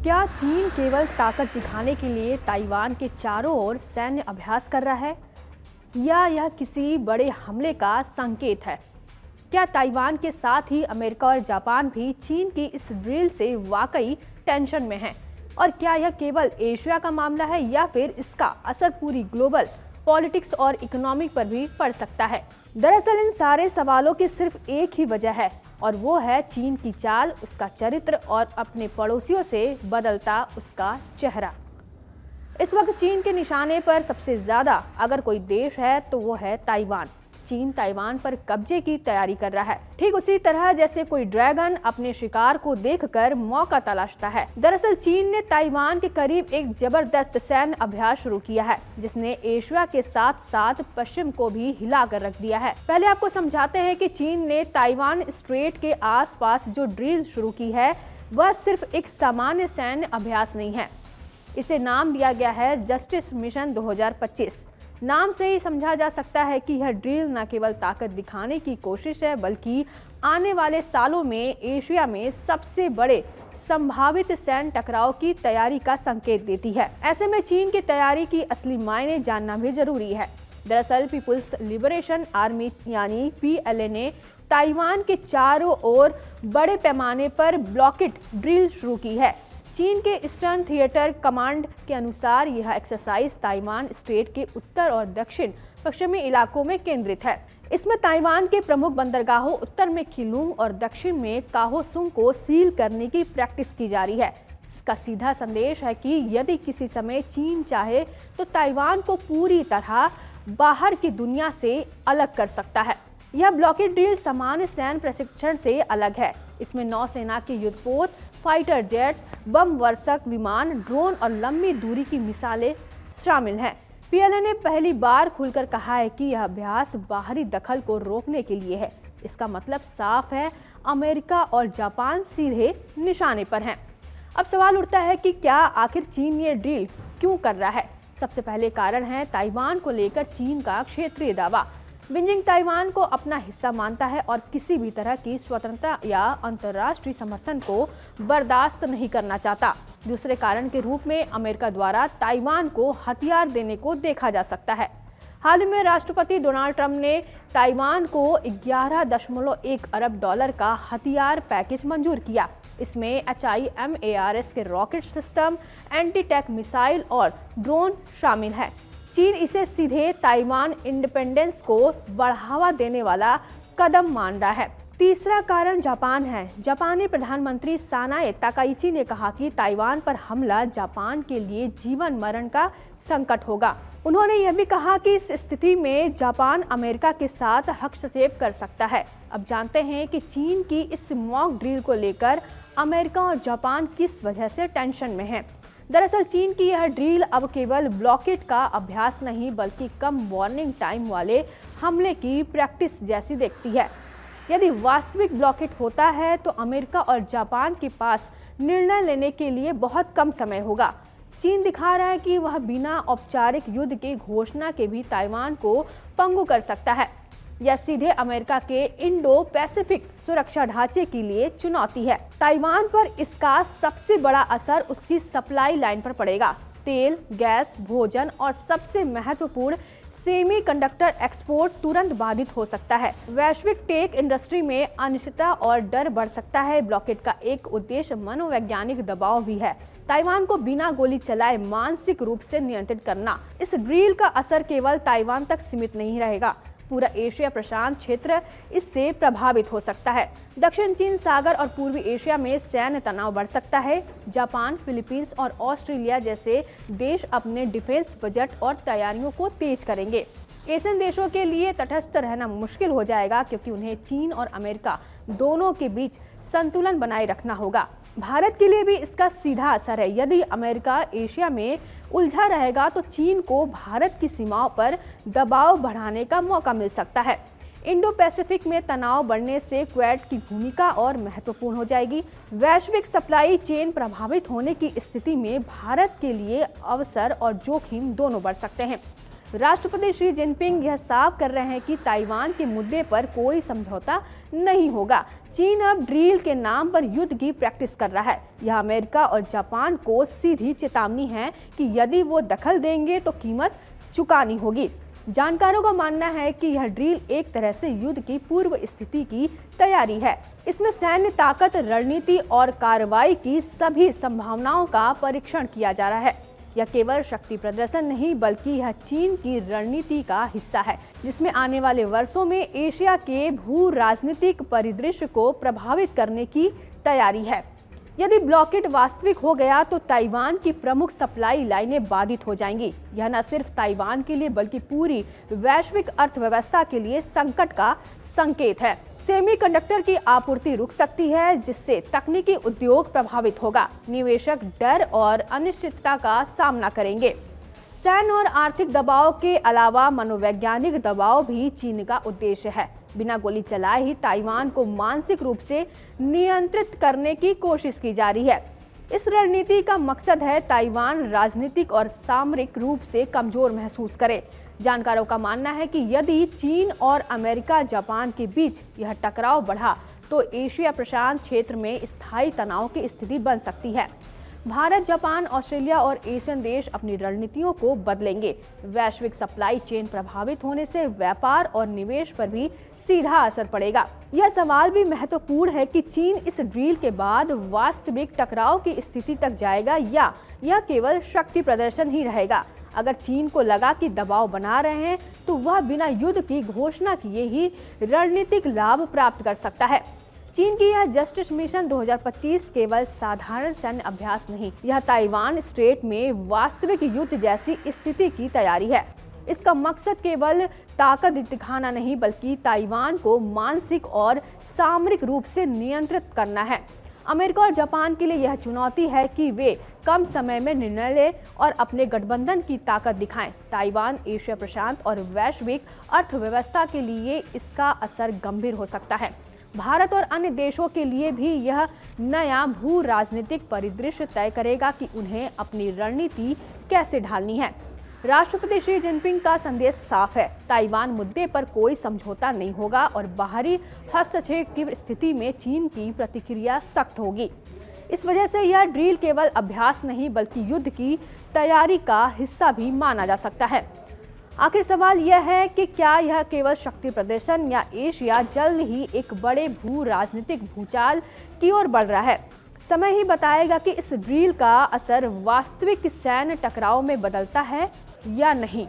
क्या चीन केवल ताकत दिखाने के लिए ताइवान के चारों ओर सैन्य अभ्यास कर रहा है या यह किसी बड़े हमले का संकेत है? क्या ताइवान के साथ ही अमेरिका और जापान भी चीन की इस ड्रिल से वाकई टेंशन में हैं? और क्या यह केवल एशिया का मामला है या फिर इसका असर पूरी ग्लोबल पॉलिटिक्स और इकोनॉमी पर भी पड़ सकता है? दरअसल इन सारे सवालों की सिर्फ एक ही वजह है और वो है चीन की चाल, उसका चरित्र और अपने पड़ोसियों से बदलता उसका चेहरा। इस वक्त चीन के निशाने पर सबसे ज्यादा अगर कोई देश है तो वो है ताइवान। चीन ताइवान पर कब्जे की तैयारी कर रहा है, ठीक उसी तरह जैसे कोई ड्रैगन अपने शिकार को देखकर मौका तलाशता है। दरअसल चीन ने ताइवान के करीब एक जबरदस्त सैन्य अभ्यास शुरू किया है जिसने एशिया के साथ साथ पश्चिम को भी हिला कर रख दिया है। पहले आपको समझाते हैं कि चीन ने ताइवान स्ट्रेट के आसपास जो ड्रिल शुरू की है वह सिर्फ एक सामान्य सैन्य अभ्यास नहीं है। इसे नाम दिया गया है जस्टिस मिशन 2025। नाम से ही समझा जा सकता है कि यह ड्रिल न केवल ताकत दिखाने की कोशिश है बल्कि आने वाले सालों में एशिया में सबसे बड़े संभावित सैन्य टकराव की तैयारी का संकेत देती है। ऐसे में चीन की तैयारी की असली मायने जानना भी जरूरी है। दरअसल पीपुल्स लिबरेशन आर्मी यानी PLA ने ताइवान के चारों ओर बड़े पैमाने पर ब्लॉकेड ड्रिल शुरू की है। चीन के ईस्टर्न थिएटर कमांड के अनुसार यह एक्सरसाइज ताइवान स्ट्रेट के उत्तर और दक्षिण पश्चिमी इलाकों में केंद्रित है। इसमें ताइवान के प्रमुख बंदरगाहों उत्तर में खिलुंग और दक्षिण में काहोसुंग को सील करने की प्रैक्टिस की जा रही है। इसका सीधा संदेश है कि यदि किसी समय चीन चाहे तो ताइवान को पूरी तरह बाहर की दुनिया से अलग कर सकता है। यह ब्लॉकेड ड्रिल सामान्य सैन्य प्रशिक्षण से अलग है। इसमें नौसेना के युद्धपोत, फाइटर जेट, बम वर्षक विमान, ड्रोन और लंबी दूरी की मिसाइलें शामिल हैं। PLA ने पहली बार खुलकर कहा है कि यह अभ्यास बाहरी दखल को रोकने के लिए है। इसका मतलब साफ है, अमेरिका और जापान सीधे निशाने पर हैं। अब सवाल उठता है कि क्या आखिर चीन ये ड्रिल क्यों कर रहा है? सबसे पहले कारण है ताइवान को लेकर चीन का क्षेत्रीय दावा। बीजिंग ताइवान को अपना हिस्सा मानता है और किसी भी तरह की स्वतंत्रता या अंतर्राष्ट्रीय समर्थन को बर्दाश्त नहीं करना चाहता। दूसरे कारण के रूप में अमेरिका द्वारा ताइवान को हथियार देने को देखा जा सकता है। हाल ही में राष्ट्रपति डोनाल्ड ट्रंप ने ताइवान को 11.1 अरब डॉलर का हथियार पैकेज मंजूर किया। इसमें HIMARS के rocket system, anti tank missile और ड्रोन शामिल है। चीन इसे सीधे ताइवान इंडिपेंडेंस को बढ़ावा देने वाला कदम मान रहा है। तीसरा कारण जापान है। जापानी प्रधानमंत्री सानाए ताकाइची ने कहा कि ताइवान पर हमला जापान के लिए जीवन मरण का संकट होगा। उन्होंने यह भी कहा कि इस स्थिति में जापान अमेरिका के साथ हस्तक्षेप कर सकता है। अब जानते हैं कि चीन की इस मॉक ड्रिल को लेकर अमेरिका और जापान किस वजह से टेंशन में है। दरअसल चीन की यह ड्रिल अब केवल ब्लॉकेट का अभ्यास नहीं बल्कि कम वार्निंग टाइम वाले हमले की प्रैक्टिस जैसी दिखती है। यदि वास्तविक ब्लॉकेट होता है तो अमेरिका और जापान के पास निर्णय लेने के लिए बहुत कम समय होगा। चीन दिखा रहा है कि वह बिना औपचारिक युद्ध की घोषणा के भी ताइवान को पंगु कर सकता है। यह सीधे अमेरिका के इंडो पैसिफिक सुरक्षा ढांचे के लिए चुनौती है। ताइवान पर इसका सबसे बड़ा असर उसकी सप्लाई लाइन पर पड़ेगा। तेल, गैस, भोजन और सबसे महत्वपूर्ण सेमीकंडक्टर एक्सपोर्ट तुरंत बाधित हो सकता है। वैश्विक टेक इंडस्ट्री में अनिश्चितता और डर बढ़ सकता है। ब्लॉकेट का एक उद्देश्य मनोवैज्ञानिक दबाव भी है, ताइवान को बिना गोली चलाए मानसिक रूप से नियंत्रित करना। इस ड्रिल का असर केवल ताइवान तक सीमित नहीं रहेगा, पूरा एशिया प्रशांत क्षेत्र इससे प्रभावित हो सकता है। दक्षिण चीन सागर और पूर्वी एशिया में सैन्य तनाव बढ़ सकता है। जापान, फिलीपींस और ऑस्ट्रेलिया जैसे देश अपने डिफेंस बजट और तैयारियों को तेज करेंगे। एशियन देशों के लिए तटस्थ रहना मुश्किल हो जाएगा क्योंकि उन्हें चीन और अमेरिका दोनों के बीच संतुलन बनाए रखना होगा। भारत के लिए भी इसका सीधा असर है। यदि अमेरिका एशिया में उलझा रहेगा तो चीन को भारत की सीमाओं पर दबाव बढ़ाने का मौका मिल सकता है। इंडो पैसिफिक में तनाव बढ़ने से क्वेड की भूमिका और महत्वपूर्ण हो जाएगी। वैश्विक सप्लाई चेन प्रभावित होने की स्थिति में भारत के लिए अवसर और जोखिम दोनों बढ़ सकते हैं। राष्ट्रपति शी जिनपिंग यह साफ कर रहे हैं कि ताइवान के मुद्दे पर कोई समझौता नहीं होगा। चीन अब ड्रील के नाम पर युद्ध की प्रैक्टिस कर रहा है। यह अमेरिका और जापान को सीधी चेतावनी है कि यदि वो दखल देंगे तो कीमत चुकानी होगी। जानकारों का मानना है कि यह ड्रील एक तरह से युद्ध की पूर्व स्थिति की तैयारी है। इसमें सैन्य ताकत, रणनीति और कार्रवाई की सभी संभावनाओं का परीक्षण किया जा रहा है। यह केवल शक्ति प्रदर्शन नहीं बल्कि यह चीन की रणनीति का हिस्सा है, जिसमें आने वाले वर्षों में एशिया के भू राजनीतिक परिदृश्य को प्रभावित करने की तैयारी है। यदि ब्लॉकेड वास्तविक हो गया तो ताइवान की प्रमुख सप्लाई लाइनें बाधित हो जाएंगी। यह न सिर्फ ताइवान के लिए बल्कि पूरी वैश्विक अर्थव्यवस्था के लिए संकट का संकेत है। सेमीकंडक्टर की आपूर्ति रुक सकती है, जिससे तकनीकी उद्योग प्रभावित होगा। निवेशक डर और अनिश्चितता का सामना करेंगे। सैन्य और आर्थिक दबाव के अलावा मनोवैज्ञानिक दबाव भी चीन का उद्देश्य है। बिना गोली चलाए ही ताइवान को मानसिक रूप से नियंत्रित करने की कोशिश की जा रही है। इस रणनीति का मकसद है ताइवान राजनीतिक और सामरिक रूप से कमजोर महसूस करे। जानकारों का मानना है कि यदि चीन और अमेरिका जापान के बीच यह टकराव बढ़ा तो एशिया प्रशांत क्षेत्र में स्थायी तनाव की स्थिति बन सकती है। भारत, जापान, ऑस्ट्रेलिया और एशियन देश अपनी रणनीतियों को बदलेंगे। वैश्विक सप्लाई चेन प्रभावित होने से व्यापार और निवेश पर भी सीधा असर पड़ेगा। यह सवाल भी महत्वपूर्ण है कि चीन इस ड्रील के बाद वास्तविक टकराव की स्थिति तक जाएगा या यह केवल शक्ति प्रदर्शन ही रहेगा। अगर चीन को लगा कि दबाव बना रहे हैं तो वह बिना युद्ध की घोषणा किए ही रणनीतिक लाभ प्राप्त कर सकता है। चीन की यह जस्टिस मिशन 2025 केवल साधारण सैन्य अभ्यास नहीं, यह ताइवान स्ट्रेट में वास्तविक युद्ध जैसी स्थिति की तैयारी है। इसका मकसद केवल ताकत दिखाना नहीं बल्कि ताइवान को मानसिक और सामरिक रूप से नियंत्रित करना है। अमेरिका और जापान के लिए यह चुनौती है कि वे कम समय में निर्णय लें और अपने गठबंधन की ताकत दिखाएं। ताइवान, एशिया प्रशांत और वैश्विक अर्थव्यवस्था के लिए इसका असर गंभीर हो सकता है। भारत और अन्य देशों के लिए भी यह नया भू राजनीतिक परिदृश्य तय करेगा कि उन्हें अपनी रणनीति कैसे ढालनी है। राष्ट्रपति शी जिनपिंग का संदेश साफ है, ताइवान मुद्दे पर कोई समझौता नहीं होगा और बाहरी हस्तक्षेप की स्थिति में चीन की प्रतिक्रिया सख्त होगी। इस वजह से यह ड्रील केवल अभ्यास नहीं बल्कि युद्ध की तैयारी का हिस्सा भी माना जा सकता है। आखिर सवाल यह है कि क्या यह केवल शक्ति प्रदर्शन या एशिया जल्द ही एक बड़े भू राजनीतिक भूचाल की ओर बढ़ रहा है। समय ही बताएगा कि इस ड्रील का असर वास्तविक सैन्य टकराव में बदलता है या नहीं।